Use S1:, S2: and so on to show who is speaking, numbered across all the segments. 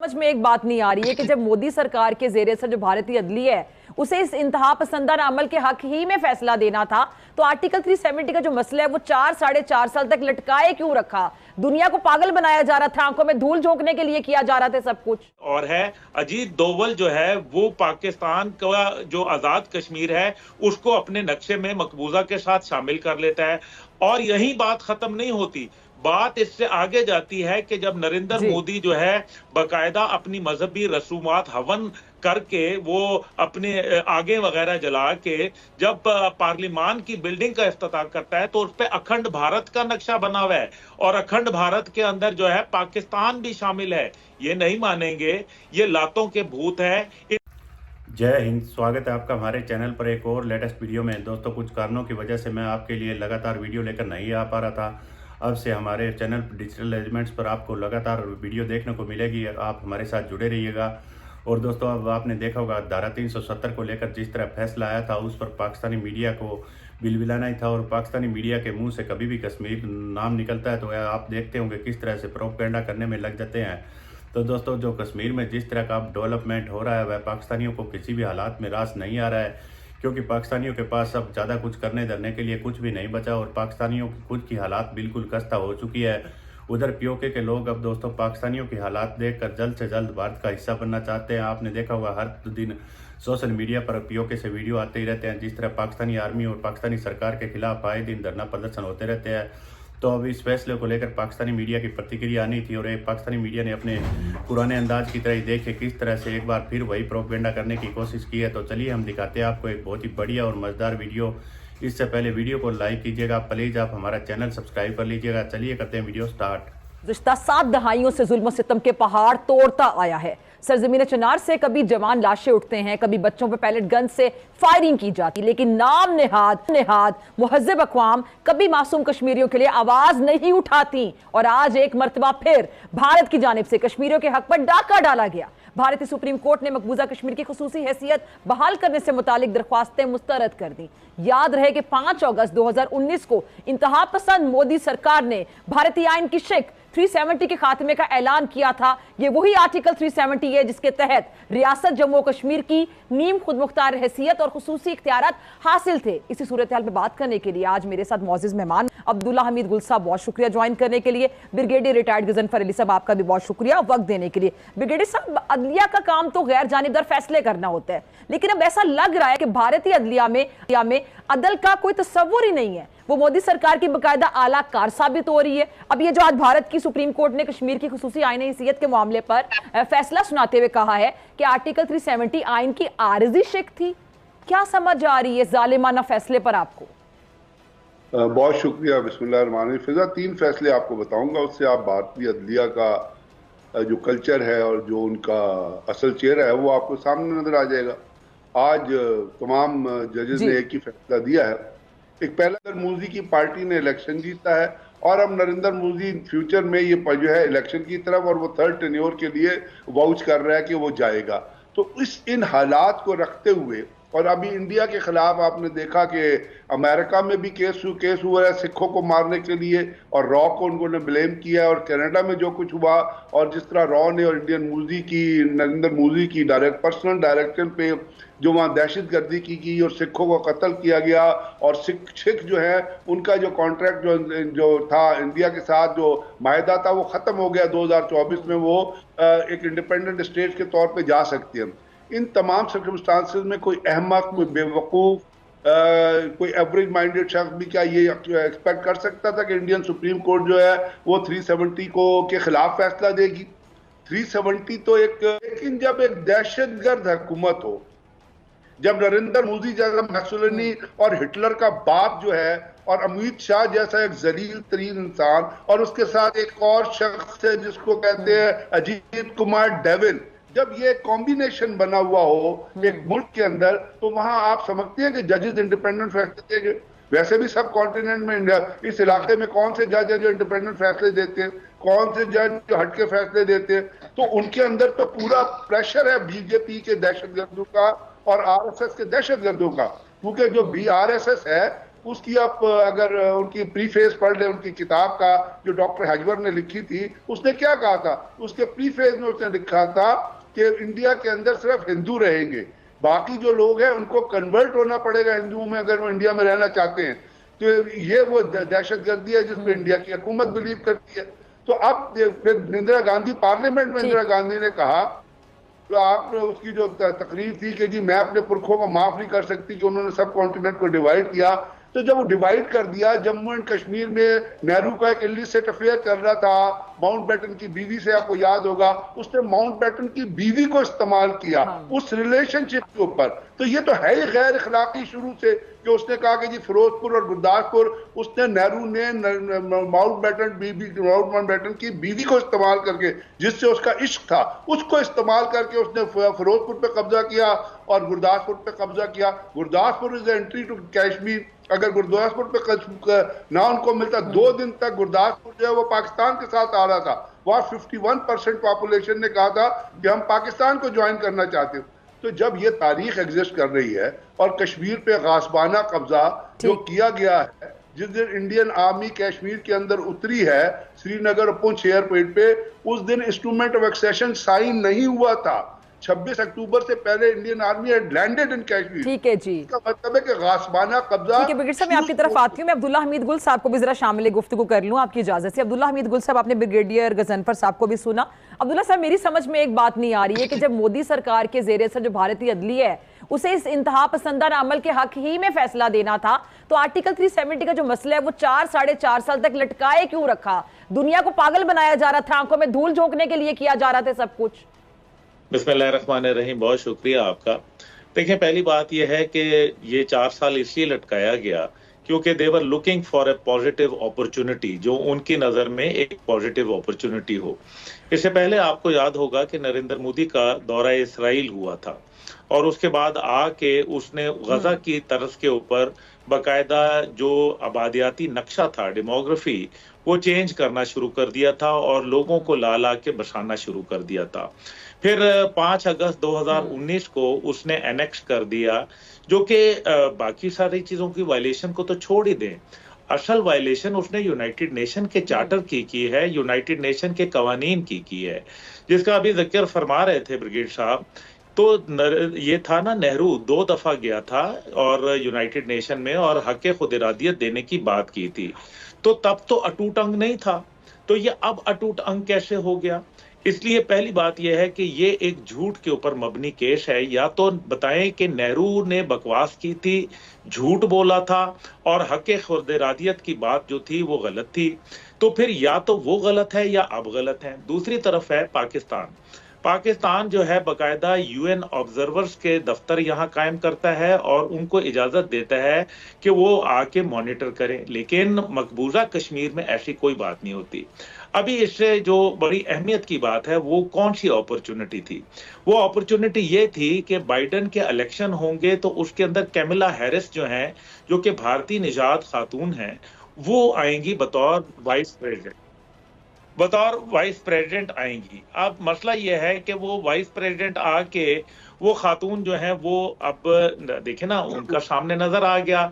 S1: समझ में एक बात नहीं आ रही है कि जब मोदी सरकार के जेर से जो भारतीय अदलिया है उसे इस इंतहा पसंदाना अमल के हक ही में फैसला देना था, तो आर्टिकल 370 का जो मसला है वो 4-4.5 साल तक लटकाए क्यों रखा? दुनिया को पागल बनाया जा रहा था, आंखों में धूल झोंकने के लिए किया जा रहा था सब कुछ।
S2: और है अजीत डोवल जो है वो पाकिस्तान का जो आजाद कश्मीर है उसको अपने नक्शे में मकबूजा के साथ शामिल कर लेता है। और यही बात खत्म नहीं होती, बात इससे आगे जाती है कि जब नरेंद्र मोदी जो है बकायदा अपनी मजहबी रसूमात हवन करके वो अपने आगे वगैरह जला के जब पार्लियामान की बिल्डिंग का इफ्तिताह करता है तो उस पर अखंड भारत का नक्शा बना हुआ है और अखंड भारत के अंदर जो है पाकिस्तान भी शामिल है। ये नहीं मानेंगे, ये लातों के भूत है।
S3: जय हिंद, स्वागत है आपका हमारे चैनल पर एक और लेटेस्ट वीडियो में। दोस्तों, कुछ कारणों की वजह से मैं आपके लिए लगातार वीडियो लेकर नहीं आ पा रहा था। अब से हमारे चैनल डिजिटल एलिमेंट्स पर आपको लगातार वीडियो देखने को मिलेगी, आप हमारे साथ जुड़े रहिएगा। और दोस्तों, अब आपने देखा होगा धारा 370 को लेकर जिस तरह फैसला आया था उस पर पाकिस्तानी मीडिया को बिलबिलाना ही था। और पाकिस्तानी मीडिया के मुंह से कभी भी कश्मीर नाम निकलता है तो आप देखते होंगे किस तरह से प्रोपेगेंडा करने में लग जाते हैं। तो दोस्तों, जो कश्मीर में जिस तरह का डेवलपमेंट हो रहा है वह पाकिस्तानियों को किसी भी हालात में रास नहीं आ रहा है, क्योंकि पाकिस्तानियों के पास अब ज़्यादा कुछ करने धरने के लिए कुछ भी नहीं बचा और पाकिस्तानियों की खुद की हालात बिल्कुल खस्ता हो चुकी है। उधर पीओके के लोग अब दोस्तों पाकिस्तानियों की हालात देखकर जल्द से जल्द भारत का हिस्सा बनना चाहते हैं। आपने देखा होगा हर दिन सोशल मीडिया पर पीओके से वीडियो आते ही रहते हैं, जिस तरह पाकिस्तानी आर्मी और पाकिस्तानी सरकार के खिलाफ आए दिन धरना प्रदर्शन होते रहते हैं। तो अब इस फैसले को लेकर पाकिस्तानी मीडिया की प्रतिक्रिया आनी थी और एक पाकिस्तानी मीडिया ने अपने पुराने अंदाज की तरह ही देखे किस तरह से एक बार फिर वही प्रोपेगेंडा करने की कोशिश की है। तो चलिए हम दिखाते हैं आपको एक बहुत ही बढ़िया और मज़ेदार वीडियो। इससे पहले वीडियो को लाइक कीजिएगा, प्लीज़ आप हमारा चैनल सब्सक्राइब कर लीजिएगा। चलिए करते हैं वीडियो स्टार्ट।
S1: गुज़िश्ता 7 दहाइयों से जुल्म सितम के पहाड़ तोड़ता आया है। सरजमीन चिनार से कभी जवान लाशें उठते हैं, कभी बच्चों पर पैलेट गन से फायरिंग की जाती, लेकिन नाम नेहाद मुहज्जब अक़वाम कभी मासूम कश्मीरियों के लिए आवाज नहीं उठाती। और आज एक मर्तबा फिर भारत की जानिब से कश्मीरियों के हक पर डाका डाला गया। भारतीय सुप्रीम कोर्ट ने मकबूजा कश्मीर की खुसूसी हैसियत बहाल करने से मुतालिक दरख्वास्तें मुस्तरद कर दी। याद रहे कि 5 अगस्त 2019 को इंतहा पसंद मोदी सरकार ने भारतीय आइन की शिक 370 के खात्मे का ऐलान किया था। ये वही आर्टिकल 370 है जिसके तहत रियासत जम्मू कश्मीर की नीम खुद मुख्तार हैसियत और खुसूसी इख्तियारात हासिल थे। इसी सूरत हाल पर बात करने के लिए आज मेरे साथ मौजूद मेहमान अब्दुल्ला हमीद गुल साहब, बहुत शुक्रिया ज्वाइन करने के लिए। ब्रिगेडियर रिटायर्ड गजनफर अली साहब, आपका भी बहुत शुक्रिया वक्त देने के लिए। ब्रिगेडियर साहब, अदलिया का काम तो गैर जानिबदार फैसले करना होता है, लेकिन अब ऐसा लग रहा है कि भारतीय अदलिया में अदल का कोई तस्वुर ही नहीं है। वो मोदी सरकार की बकायदा आला कार साबित हो रही है। अब ये जो आज भारत की सुप्रीम कोर्ट ने कश्मीर की खुसूसी आईनी हैसियत के मामले पर फैसला सुनाते हुए कहा है कि आर्टिकल 370 आइन की आरजी शिक थी, क्या समझ आ रही है जालिमाना फैसले पर आपको?
S4: बहुत शुक्रिया। बिस्मिल्लाह फिजा 3 फैसले आपको बताऊंगा, उससे आप भारतीय अदलिया का जो कल्चर है और जो उनका असल चेहरा है वो आपको सामने नजर आ जाएगा। आज तमाम जजेस ने एक ही फैसला दिया है। एक पहला, मोदी की पार्टी ने इलेक्शन जीता है और अब नरेंद्र मोदी फ्यूचर में ये जो है इलेक्शन की तरफ और वो 3rd टेन्योर के लिए वाउच कर रहा है कि वो जाएगा। तो इन हालात को रखते हुए, और अभी इंडिया के खिलाफ आपने देखा कि अमेरिका में भी केस हुआ है सिखों को मारने के लिए और रॉ को उन्होंने ब्लेम किया है, और कनाडा में जो कुछ हुआ और जिस तरह रॉ ने और नरेंद्र मोदी की पर्सनल डायरेक्शन पे जो वहाँ दहशतगर्दी की गई और सिखों को कत्ल किया गया, और सिख जो है उनका जो कॉन्ट्रैक्ट जो था इंडिया के साथ, जो मायदा था वो ख़त्म हो गया 2024 में, वो एक इंडिपेंडेंट स्टेट के तौर पे जा सकती है। इन तमाम सर्कमस्टांसेस में कोई अहमक, कोई बेवकूफ़, कोई एवरेज माइंडेड शख्स भी क्या ये एक्सपेक्ट कर सकता था कि इंडियन सुप्रीम कोर्ट जो है वो 370 के खिलाफ फैसला देगी? 370 तो लेकिन जब एक दहशतगर्द हुकूमत हो, जब नरेंद्र मोदी जैसा मुसोलिनी और हिटलर का बाप जो है और अमित शाह जैसा एक जलील तरीन इंसान, और उसके साथ एक और शख्स है जिसको कहते हैं अजीत कुमार डेविल, जब ये कॉम्बिनेशन बना हुआ हो एक मुल्क के अंदर, तो वहां आप समझते हैं कि जजेस इंडिपेंडेंट फैसले देंगे। वैसे भी सब कॉन्टिनेंट में इस इलाके में कौन से जज है जो इंडिपेंडेंट फैसले देते हैं, कौन से जज जो हटके फैसले देते हैं? तो उनके अंदर तो पूरा प्रेशर है बीजेपी के दहशतगर्दों का और आरएसएस के दहशतगर्दों का, क्योंकि जो आरएसएस है उसकी आप अगर उनकी प्रीफेस पढ़ लें उनकी किताब का, जो डॉक्टर हजवर ने लिखी थी, उसने क्या कहा था? उसके प्रीफेस में उसने लिखा था कि इंडिया के अंदर सिर्फ हिंदू रहेंगे, बाकी जो लोग हैं उनको कन्वर्ट होना पड़ेगा हिंदुओं में अगर वो इंडिया में रहना चाहते हैं। तो ये वो दहशतगर्दी है जिसमें इंडिया की हुकूमत बिलीव करती है। तो अब फिर इंदिरा गांधी, पार्लियामेंट में इंदिरा गांधी ने कहा, तो आपने उसकी जो तकरीर थी कि जी मैं अपने पुरखों को माफ नहीं कर सकती कि उन्होंने सब कॉन्टिनेंट को डिवाइड किया, तो जब वो डिवाइड कर दिया, जम्मू एंड कश्मीर में नेहरू का एक इलिसिट अफेयर कर रहा था माउंटबेटन की बीवी से, आपको याद होगा, उसने माउंटबेटन की बीवी को इस्तेमाल किया उस रिलेशनशिप के ऊपर। तो ये तो है ही गैर अखलाकी शुरू से, कि उसने कहा कि जी फिरोजपुर और गुरदासपुर, उसने नेहरू ने माउंटबेटन की बीवी को इस्तेमाल करके, जिससे उसका इश्क था, उसको इस्तेमाल करके उसने फिरोजपुर पे कब्जा किया और गुरदासपुर पे कब्जा किया। Gurdaspur is entry to Kashmir. अगर गुरदासपुर पे ना उनको मिलता, 2 दिन तक गुरदासपुर जो है वो पाकिस्तान के साथ आ रहा था। वहां 51% पॉपुलेशन ने कहा था कि हम पाकिस्तान को ज्वाइन करना चाहते हैं। तो जब ये तारीख एग्जिस्ट कर रही है और कश्मीर पे गासबाना कब्जा जो किया गया है, जिस दिन इंडियन आर्मी कश्मीर के अंदर उतरी है श्रीनगर पुंछ एयरपोर्ट पे, उस दिन इंस्ट्रूमेंट ऑफ एक्सेशन साइन नहीं हुआ था। 26 अक्टूबर से पहले Indian army had landed in Kashmir.
S1: ठीक है जी,
S4: इसका मतलब है कि गासबाना कब्जा।
S1: ठीक है ब्रिगेडियर साहब, मैं आपकी तरफ आती हूँ। मैं अब्दुल्ला हमीद गुल साहब को भी जरा शामिल गुफ्तगू कर लूँ आपकी इजाजत से। अब्दुल्ला हमीद गुल साहब, आपने ब्रिगेडियर गजनफर साहब को भी सुना। अब्दुल्ला साहब, मेरी समझ में एक बात नहीं आ रही है कि जब मोदी सरकार के जेर असर जो भारतीय अदलिया है उसे इस इंतहा पसंदाना अमल के हक ही में फैसला देना था, तो आर्टिकल 370 का जो मसला है वो 4-4.5 साल तक लटकाए क्यों रखा? दुनिया को पागल बनाया जा रहा था, आंखों में धूल झोंकने के लिए किया जा रहा था सब कुछ।
S2: बिस्मिल्लाहिर्रहमानिर्रहीम, बहुत शुक्रिया आपका। देखिए, पहली बात यह है कि ये 4 साल इसलिए लटकाया गया क्योंकि they were looking for a positive opportunity, जो उनकी नज़र में एक पॉजिटिव अपॉर्चुनिटी हो। इससे पहले आपको याद होगा कि नरेंद्र मोदी का दौरा इस्राइल हुआ था और उसके बाद आके उसने गजा की तर्ज के ऊपर बाकायदा जो आबादियाती नक्शा था, डेमोग्राफी, वो चेंज करना शुरू कर दिया था और लोगों को ला ला के बसाना शुरू कर दिया था। फिर 5 अगस्त 2019 को उसने एनेक्स कर दिया, जो कि बाकी सारी चीजों की वायलेशन को तो छोड़ ही दें, असल वायलेशन उसने यूनाइटेड नेशन के चार्टर की है, यूनाइटेड नेशन के कवानीन की है, जिसका अभी जिक्र फरमा रहे थे ब्रिगेड साहब। तो ये था ना, नेहरू 2 दफा गया था और यूनाइटेड नेशन में और हक खुद इरादियत देने की बात की थी, तो तब तो अटूट अंग नहीं था, तो ये अब अटूट अंग कैसे हो गया? इसलिए पहली बात यह है कि ये एक झूठ के ऊपर मबनी केस है। या तो बताएं कि नेहरू ने बकवास की थी, झूठ बोला था और हक खुद इरादियत की बात जो थी वो गलत थी, तो फिर या तो वो गलत है या अब गलत है। दूसरी तरफ है पाकिस्तान जो है बाकायदा यूएन ऑब्जर्वर्स के दफ्तर यहाँ कायम करता है और उनको इजाजत देता है कि वो आके मॉनिटर करें, लेकिन मकबूजा कश्मीर में ऐसी कोई बात नहीं होती। अभी इससे जो बड़ी अहमियत की बात है वो कौन सी अपॉर्चुनिटी थी? वो अपॉर्चुनिटी ये थी कि बाइडेन के इलेक्शन होंगे तो उसके अंदर कैमिला हैरिस जो है, जो कि भारतीय निजात खातून हैं, वो आएंगी बतौर वाइस प्रेसिडेंट आएंगी। अब मसला यह है कि वो वाइस प्रेसिडेंट आके वो खातून जो है वो अब देखे ना, उनका सामने नजर आ गया।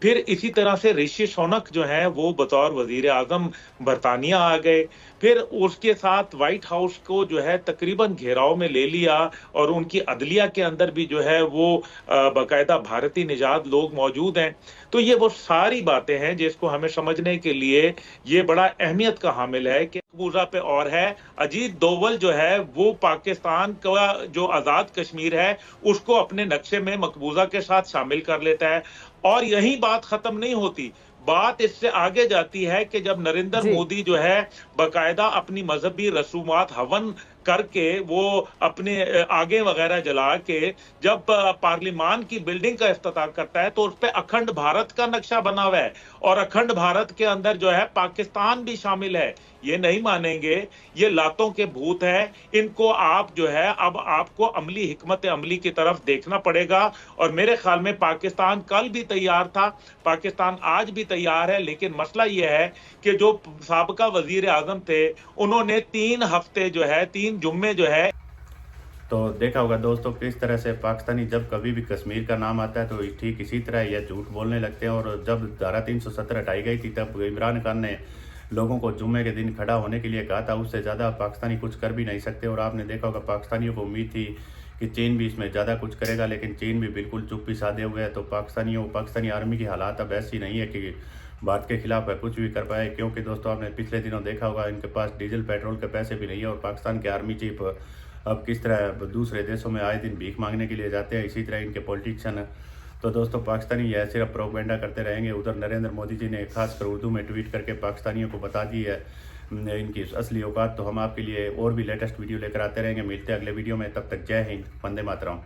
S2: फिर इसी तरह से ऋषि सुनक जो है वो बतौर वजीर आजम बरतानिया आ गए। फिर उसके साथ व्हाइट हाउस को जो है तकरीबन घेराव में ले लिया और उनकी अदलिया के अंदर भी जो है वो बाकायदा भारतीय निजात लोग मौजूद हैं। तो ये वो सारी बातें हैं जिसको हमें समझने के लिए ये बड़ा अहमियत का हामिल है कि मकबूजा पे और है। अजीत दोवल जो है वो पाकिस्तान का जो आज़ाद कश्मीर है उसको अपने नक्शे में मकबूजा के साथ शामिल कर लेता है। और यही बात खत्म नहीं होती, बात इससे आगे जाती है कि जब नरेंद्र मोदी जो है बाकायदा अपनी मजहबी रसूमात हवन करके वो अपने आगे वगैरह जला के जब पार्लियामान की बिल्डिंग का इफ्तिताह करता है तो उस पर अखंड भारत का नक्शा बना हुआ है और अखंड भारत के अंदर जो है पाकिस्तान भी शामिल है। ये नहीं मानेंगे, ये लातों के भूत है। इनको आप जो है अब आपको अमली हिकमत अमली की तरफ देखना पड़ेगा। और मेरे ख्याल में पाकिस्तान कल भी तैयार था, पाकिस्तान आज भी तैयार है, लेकिन मसला यह है कि जो साबका वजीर आजम थे उन्होंने 3 हफ्ते जो है 3 जुम्मे जो है
S3: तो देखा होगा दोस्तों किस तरह से पाकिस्तानी जब कभी भी कश्मीर का नाम आता है तो ठीक इसी तरह यह झूठ बोलने लगते हैं। और जब धारा 370 हटाई गई थी तब इमरान खान ने लोगों को जुम्मे के दिन खड़ा होने के लिए कहा था, उससे ज़्यादा पाकिस्तानी कुछ कर भी नहीं सकते। और आपने देखा होगा पाकिस्तानियों को उम्मीद थी कि चीन भी इसमें ज़्यादा कुछ करेगा, लेकिन चीन भी बिल्कुल चुप्पी साधे हुए है। तो पाकिस्तानी आर्मी की हालात अब ऐसी नहीं है कि भारत के खिलाफ है कुछ भी कर पाए, क्योंकि दोस्तों आपने पिछले दिनों देखा होगा इनके पास डीजल पेट्रोल के पैसे भी नहीं है। और पाकिस्तान के आर्मी चीफ अब किस तरह दूसरे देशों में आए दिन भीख मांगने के लिए जाते हैं, इसी तरह इनके पॉलिटिशियन। तो दोस्तों पाकिस्तानी यह सिर्फ प्रोपेगेंडा करते रहेंगे। उधर नरेंद्र मोदी जी ने खासकर उर्दू में ट्वीट करके पाकिस्तानियों को बता दी है इनकी असली औकात। तो हम आपके लिए और भी लेटेस्ट वीडियो लेकर आते रहेंगे। मिलते हैं अगले वीडियो में, तब तक जय हिंद, वंदे मातरम।